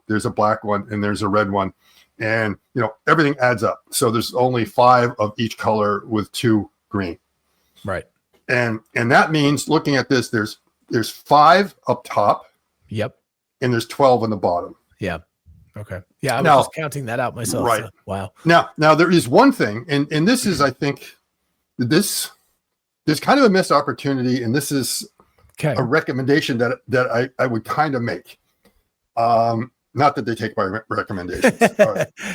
there's a black one, and there's a red one. And, everything adds up. So there's only 5 of each color with 2 green. Right. And that means, looking at this, there's 5 up top. Yep. And there's 12 on the bottom. Yeah. Okay. Yeah, I was just counting that out myself. Right. So, wow. Now there is one thing, and this is, I think, there's kind of a missed opportunity, and this is a recommendation that I would kind of make. Not that they take my recommendations.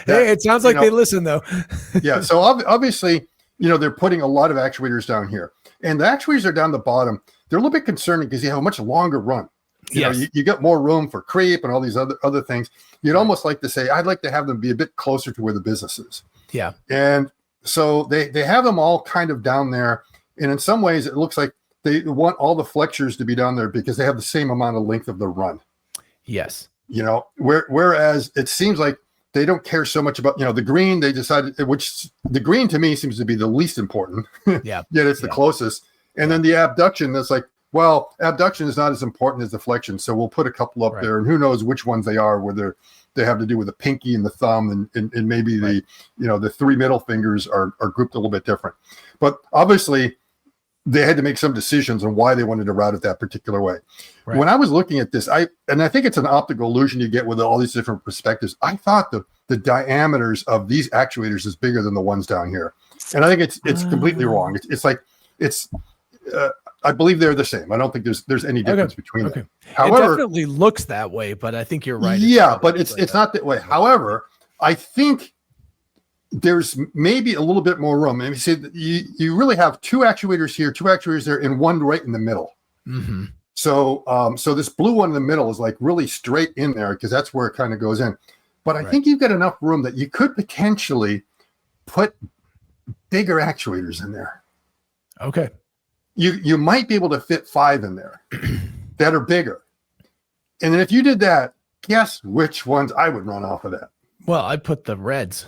Hey, it sounds like they listen though. Yeah. So obviously, they're putting a lot of actuators down here, and the actuators are down the bottom. They're a little bit concerning because you have a much longer run. You get more room for creep and all these other things. You'd almost like to say, I'd like to have them be a bit closer to where the business is. Yeah. And so they have them all kind of down there. And in some ways, it looks like they want all the flexures to be down there because they have the same amount of length of the run. Yes. Whereas it seems like they don't care so much about, the green, they decided, which the green to me seems to be the least important. Yeah. Yet it's the closest. And then the abduction, that's like, well, abduction is not as important as the flexion. So we'll put a couple up there, and who knows which ones they are, whether they have to do with the pinky and the thumb and maybe the 3 middle fingers are grouped a little bit different. But obviously, they had to make some decisions on why they wanted to route it that particular way. Right. When I was looking at this, I think it's an optical illusion you get with all these different perspectives. I thought the diameters of these actuators is bigger than the ones down here. And I think it's completely wrong. I believe they're the same. I don't think there's any difference between them. However, it definitely looks that way, but I think you're right. Yeah, but it's not that way. However, I think there's maybe a little bit more room. Maybe say that you really have 2 actuators here, 2 actuators there, and 1 right in the middle. Mm-hmm. So so this blue one in the middle is like really straight in there because that's where it kind of goes in. But I think you've got enough room that you could potentially put bigger actuators in there. Okay. You might be able to fit 5 in there that are bigger. And then if you did that, guess which ones I would run off of that? Well, I put the reds.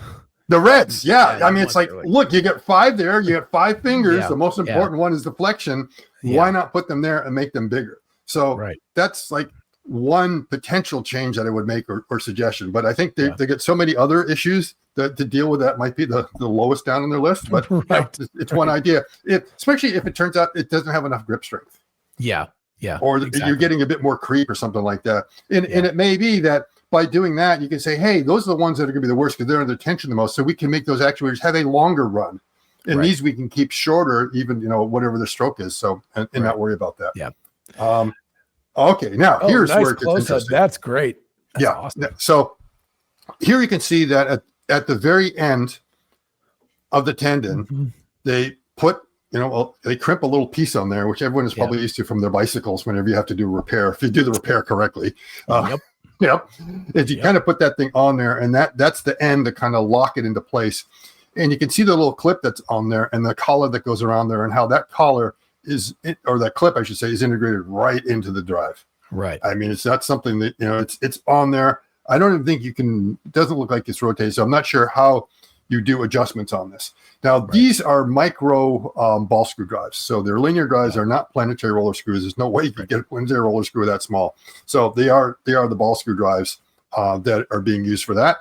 The reds, yeah. Yeah, I mean, it's like, look, you get 5 there, you get 5 fingers. Yeah, The most important one is the flexion. Yeah. Why not put them there and make them bigger? So that's like one potential change that I would make or suggestion. But I think they get so many other issues that to deal with that might be the lowest down on their list. But it's one idea, especially if it turns out it doesn't have enough grip strength. Yeah. Yeah. Or you're getting a bit more creep or something like that. And it may be that by doing that, you can say, hey, those are the ones that are going to be the worst because they're under tension the most. So we can make those actuators have a longer run. And these we can keep shorter, even, whatever the stroke is. So, and not worry about that. Yeah. Okay. Now, here's where it gets interesting. That's great. That's awesome. So here you can see that at the very end of the tendon, they put, they crimp a little piece on there, which everyone is probably used to from their bicycles whenever you have to do repair, if you do the repair correctly. If you kind of put that thing on there, and that's the end to kind of lock it into place. And you can see the little clip that's on there and the collar that goes around there and how that collar or that clip, I should say, is integrated right into the drive. Right. I mean, it's not something that, it's on there. I don't even think it doesn't look like it's rotated. So I'm not sure how you do adjustments on this. Now, these are micro ball screw drives. So their linear drives are not planetary roller screws. There's no way you can get a planetary roller screw that small. So they are the ball screw drives that are being used for that.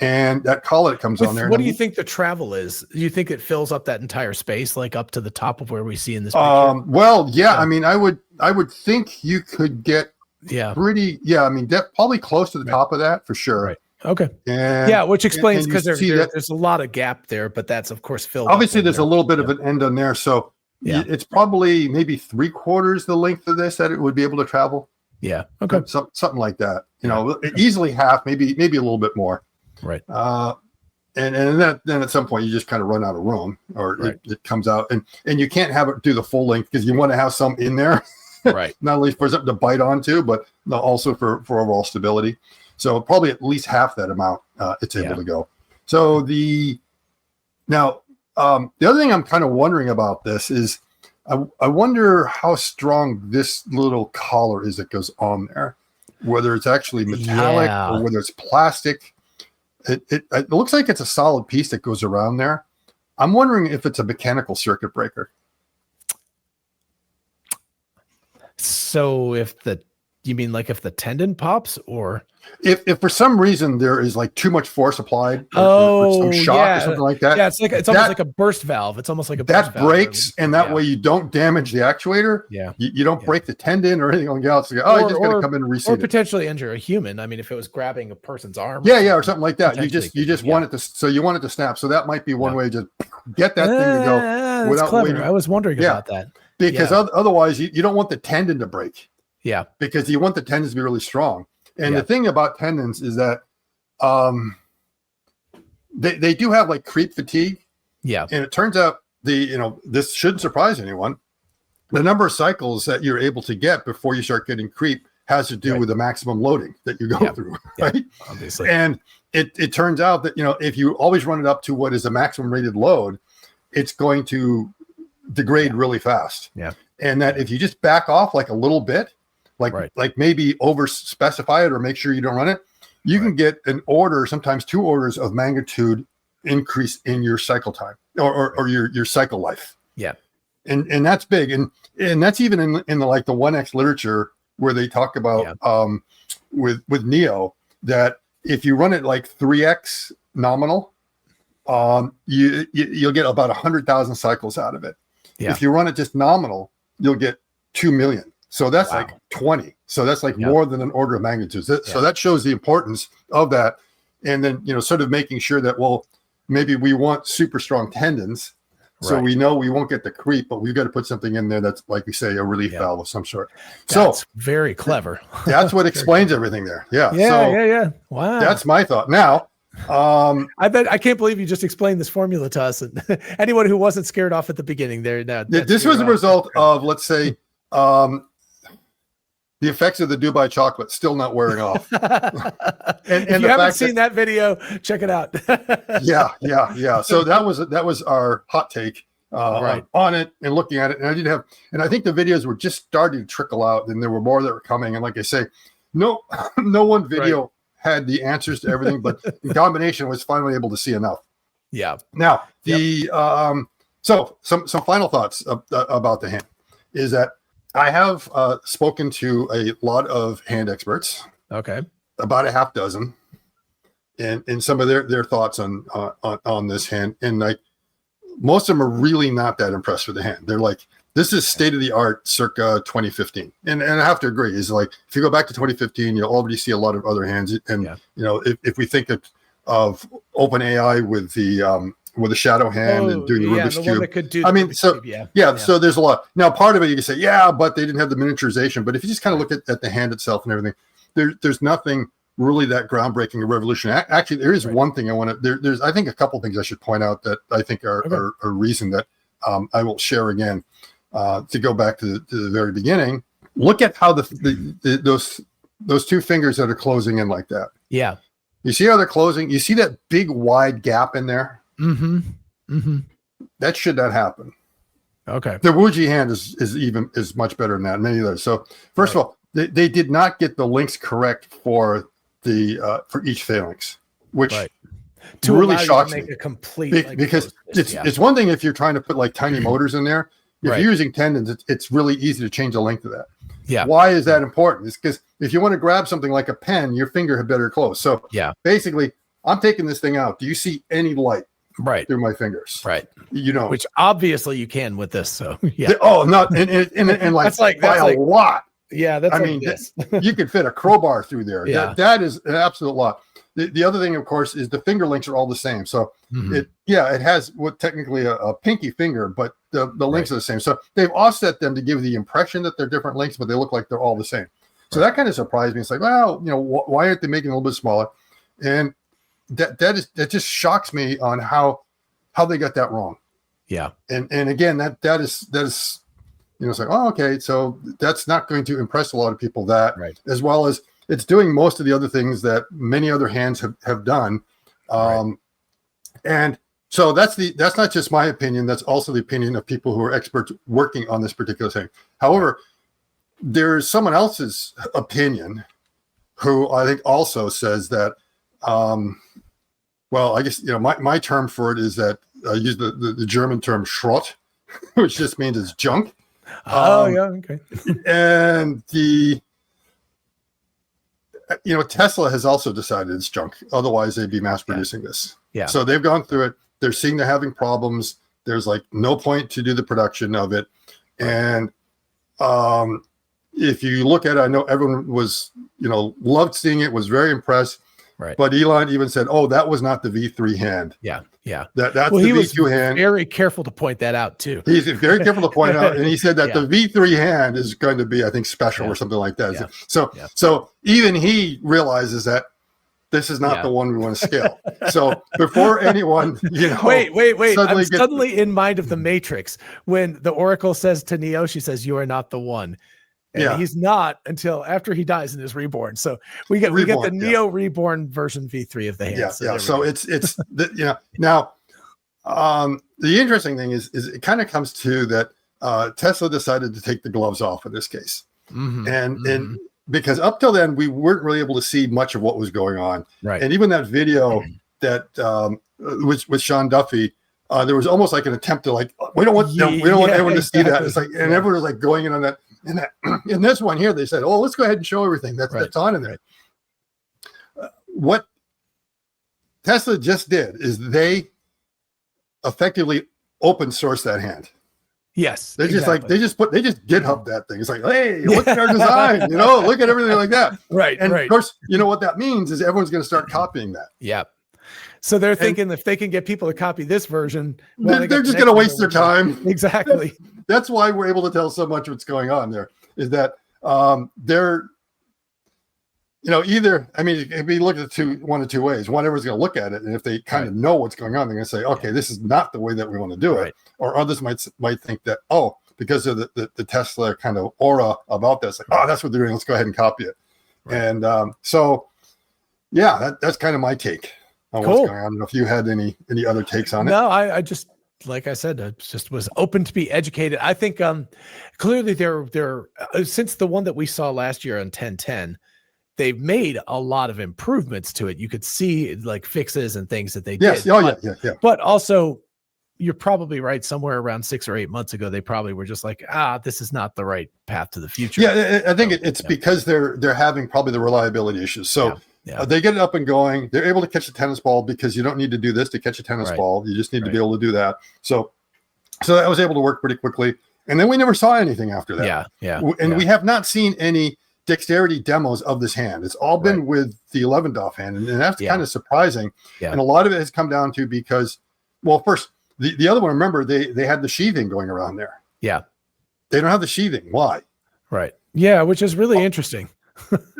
And that collar that comes on there. What do you think the travel is? Do you think it fills up that entire space, like up to the top of where we see in this picture? Well, I mean, I would think you could get probably close to the top of that for sure. Right. Okay. And, which explains because there's a lot of gap there, but that's of course filled. Obviously, there's a little bit of an end on there, so it's probably maybe 3/4 the length of this that it would be able to travel. Yeah. Okay. Something like that. Easily half, maybe a little bit more. Right. And then at some point you just kind of run out of room, or it comes out, and you can't have it do the full length because you want to have some in there, right? Not only for something to bite onto, but also for overall stability. So probably at least half that amount it's able to go. So the other thing I'm kind of wondering about this is I wonder how strong this little collar is that goes on there, whether it's actually metallic or whether it's plastic. It looks like it's a solid piece that goes around there. I'm wondering if it's a mechanical circuit breaker. So if you mean like if the tendon pops, or if for some reason there is like too much force applied, or some shock or something like that. Yeah, it's almost like a burst valve. It's almost like a burst that breaks, and that way you don't damage the actuator. Yeah, you don't break the tendon or anything else. You just got to come in and reset or potentially injure a human. I mean, if it was grabbing a person's arm. Or something like that. You just want it to. So you want it to snap. So that might be one way to get that thing to go without waiting. I was wondering about that because otherwise you don't want the tendon to break. Yeah, because you want the tendons to be really strong. And the thing about tendons is that they do have like creep fatigue. Yeah. And it turns out this shouldn't surprise anyone. The number of cycles that you're able to get before you start getting creep has to do with the maximum loading that you go through. Right. Obviously. And it turns out that, if you always run it up to what is the maximum rated load, it's going to degrade really fast. Yeah. And that if you just back off like a little bit, like maybe over specify it or make sure you don't run it, you can get an order, sometimes 2 orders of magnitude increase in your cycle time or your cycle life. Yeah. And that's big. And that's even in the 1X literature where they talk about with Neo, that if you run it like 3X nominal, you'll get about 100,000 cycles out of it. Yeah. If you run it just nominal, you'll get 2 million. So that's like 20. So that's like more than an order of magnitude. So that shows the importance of that. And then, sort of making sure that, well, maybe we want super strong tendons. So we know we won't get the creep, but we've got to put something in there that's, like we say, a relief valve of some sort. That's very clever. That's what explains everything there. Yeah. Yeah. Wow. That's my thought. Now, I can't believe you just explained this formula to us, and anyone who wasn't scared off at the beginning there. Now, this was a result of, let's say, the effects of the Dubai chocolate still not wearing off. and if you haven't seen that video, check it out. yeah. So that was our hot take on it and looking at it. And I think the videos were just starting to trickle out, and there were more that were coming. And like I say, no one video had the answers to everything, but in combination was finally able to see enough. Yeah. Now so some final thoughts about the hand is that I have spoken to a lot of hand experts. Okay. About a half dozen, and some of their thoughts on this hand, and like most of them are really not that impressed with the hand. They're like, this is state of the art circa 2015. And I have to agree, is like, if you go back to 2015, you'll already see a lot of other hands. And, if we think of OpenAI with the shadow hand and doing the Rubik's Cube. That could do so there's a lot. Now, part of it, you can say, but they didn't have the miniaturization. But if you just kind of look at the hand itself and everything, there's nothing really that groundbreaking or revolutionary. Actually, there is one thing I want to, there's, I think, a couple things I should point out that I think are a reason that I will share again. To go back to the very beginning, look at how those two fingers that are closing in like that. Yeah. You see how they're closing? You see that big wide gap in there? Mm-hmm. Mm-hmm. That should not happen. Okay. The Wuji hand is much better than that, and many others. So first of all, they did not get the links correct for for each phalanx, which to really shocks me. A complete because it's one thing if you're trying to put like tiny motors in there. If you're using tendons, it's really easy to change the length of that. Yeah. Why is that important? It's because if you want to grab something like a pen, your finger had better close. So basically, I'm taking this thing out. Do you see any light through my fingers? Right. Which obviously you can with this. So not and like that's by a lot. Yeah, that's. I mean, you could fit a crowbar through there. Yeah. That is an absolute lot. The other thing, of course, is the finger links are all the same. So it has what technically a pinky finger, but the links are the same. So they've offset them to give the impression that they're different links, but they look like they're all the same. So that kind of surprised me. It's like, well, why aren't they making it a little bit smaller? And that just shocks me on how they got that wrong. Yeah. And again, that is it's like, oh, okay, so that's not going to impress a lot of people as well as it's doing most of the other things that many other hands have done. And so that's not just my opinion. That's also the opinion of people who are experts working on this particular thing. However, there's someone else's opinion who I think also says that, well, I guess, my term for it is that I use the German term Schrott, which just means it's junk. Okay. And Tesla has also decided it's junk. Otherwise, they'd be mass producing this. Yeah. So they've gone through it. They're seeing they're having problems. There's like no point to do the production of it. And if you look at it, I know everyone was, loved seeing it, was very impressed. Right. But Elon even said, "Oh, that was not the V3 hand." Yeah. That's the V2 hand. Very careful to point that out too. He's very careful to point out, and he said that the V3 hand is going to be, I think, special or something like that. Yeah. So even he realizes that this is not the one we want to scale. So before anyone, wait. I'm suddenly in mind of the Matrix when the Oracle says to Neo, she says, "You are not the one." And he's not until after he dies and is reborn. So we get the Neo reborn version V3 of the hand. So it's now the interesting thing is it kind of comes to that Tesla decided to take the gloves off in this case. And because up till then we weren't really able to see much of what was going on. Right. And even that video that with Sean Duffy, there was almost like an attempt to we don't want everyone to see that. It's like, and everyone was like going in on that. And in this one here, they said, "Oh, let's go ahead and show everything that's on in there." What Tesla just did is they effectively open source that hand. Yes, they just they just GitHub that thing. It's like, hey, look at our design, look at everything like that. Right. And of course, what that means is everyone's going to start copying that. Yeah. So they're thinking if they can get people to copy this version, they're just going to waste their time. Exactly. That's why we're able to tell so much what's going on there is that they're either, I mean, if we look at one of two ways. One, everyone's going to look at it, and if they kind of know what's going on, they're going to say, okay, this is not the way that we want to do it. Or others might think that, because of the Tesla kind of aura about this, like, that's what they're doing, let's go ahead and copy it. And so, yeah, that's kind of my take on what's going on. I don't know if you had any other takes on it. No, I just, like I said, I just was open to be educated. I think clearly they're since the one that we saw last year on 1010, they've made a lot of improvements to it. You could see like fixes and things that they did. Yeah. But also, you're probably right. Somewhere around 6 or 8 months ago, they probably were just like, this is not the right path to the future. Yeah, I think it's because they're having probably the reliability issues. So they get it up and going. They're able to catch a tennis ball because you don't need to do this to catch a tennis ball. You just need to be able to do that. So that was able to work pretty quickly. And then we never saw anything after that. And we have not seen any dexterity demos of this hand. It's all been with the 11 DOF hand, and that's kind of surprising. And a lot of it has come down to because, well, first, the other one, remember, they had the sheathing going around there. Yeah. They don't have the sheathing. Why? Right. Yeah, which is really interesting.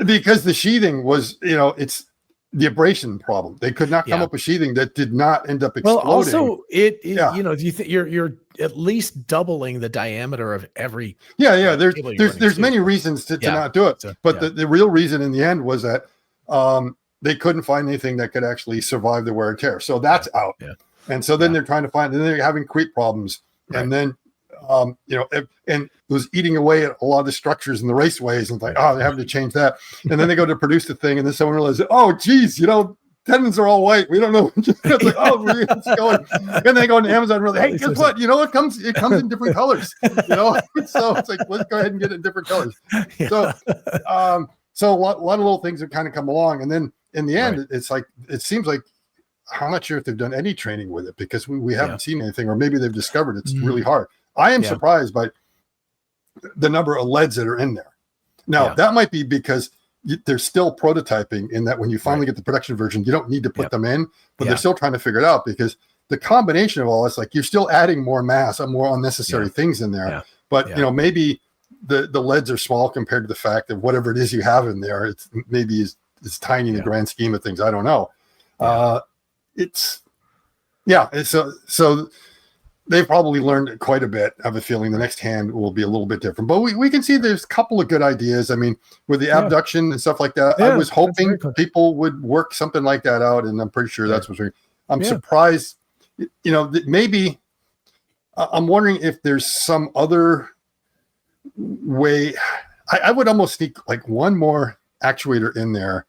Because the sheathing was, it's the abrasion problem. They could not come up with sheathing that did not end up exploding. Well, also, do you think you're at least doubling the diameter of every. There's many reasons to not do it. But the real reason in the end was that they couldn't find anything that could actually survive the wear and tear. So that's out. And so then they're trying to find, and then they're having creep problems. And then, and it was eating away at a lot of the structures in the raceways. And it's like, they're having to change that. And then they go to produce the thing. And then someone realizes, geez, tendons are all white. We don't know. It's like, it's going. And then they go on Amazon and really, hey, guess what? It comes in different colors. So it's like, let's go ahead and get it in different colors. So a lot of little things have kind of come along. And then in the end, it's like, it seems like, I'm not sure if they've done any training with it because we haven't seen anything, or maybe they've discovered it's really hard. I am surprised by the number of leads that are in there. Now, that might be because they're still prototyping, in that when you finally get the production version, you don't need to put them in, but they're still trying to figure it out, because the combination of all this, like, you're still adding more mass and more unnecessary things in there. But, maybe the leads are small compared to the fact that whatever it is you have in there, it's tiny in the grand scheme of things. I don't know. So they've probably learned quite a bit. I have a feeling the next hand will be a little bit different, but we can see there's a couple of good ideas. I mean, with the abduction and stuff like that, I was hoping people would work something like that out, and I'm pretty sure that's what's. I'm surprised, that maybe I'm wondering if there's some other way. I would almost sneak like one more actuator in there,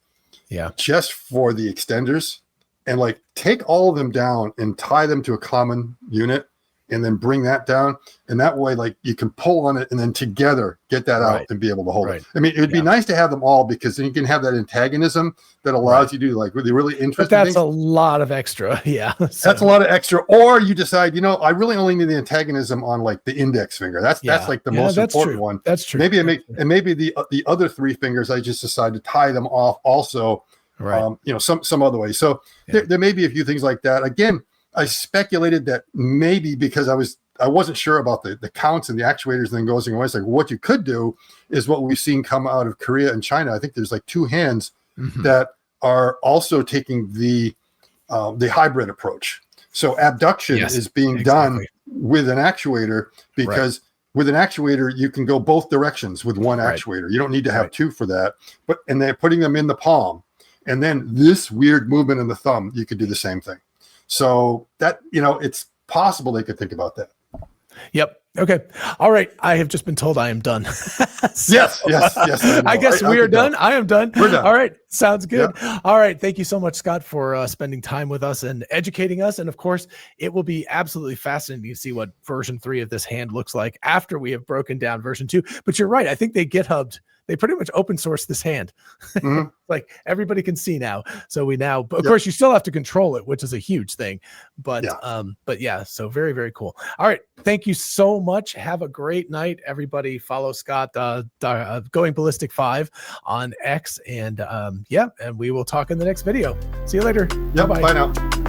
just for the extenders. And like take all of them down and tie them to a common unit, and then bring that down. And that way, like, you can pull on it and then together get that out and be able to hold it. I mean, it would be nice to have them all, because then you can have that antagonism that allows you to do like really interesting But that's things. a lot of extra. That's a lot of extra. Or you decide, I really only need the antagonism on like the index finger. That's like the most important one. That's true. Maybe maybe the other three fingers, I just decide to tie them off also. Some other way. So there may be a few things like that. Again, I speculated that maybe because I wasn't sure about the counts and the actuators and then going away. It's like, what you could do is what we've seen come out of Korea and China. I think there's like two hands that are also taking the hybrid approach. So abduction is being done with an actuator, because with an actuator, you can go both directions with one actuator. You don't need to have two for that. And they're putting them in the palm. And then this weird movement in the thumb, you could do the same thing. So that, it's possible they could think about that. Yep. Okay. All right. I have just been told I am done. Yes. I guess we are done. I am done. We're done. All right. Sounds good. All right. Thank you so much, Scott, for spending time with us and educating us. And of course, it will be absolutely fascinating to see what version 3 of this hand looks like after we have broken down version 2. But you're right. I think they pretty much open source this hand. Like everybody can see now. So of course you still have to control it, which is a huge thing, but so very, very cool. All right. Thank you so much. Have a great night. Everybody follow Scott, Going Ballistic 5 on X, and and we will talk in the next video. See you later. Bye now.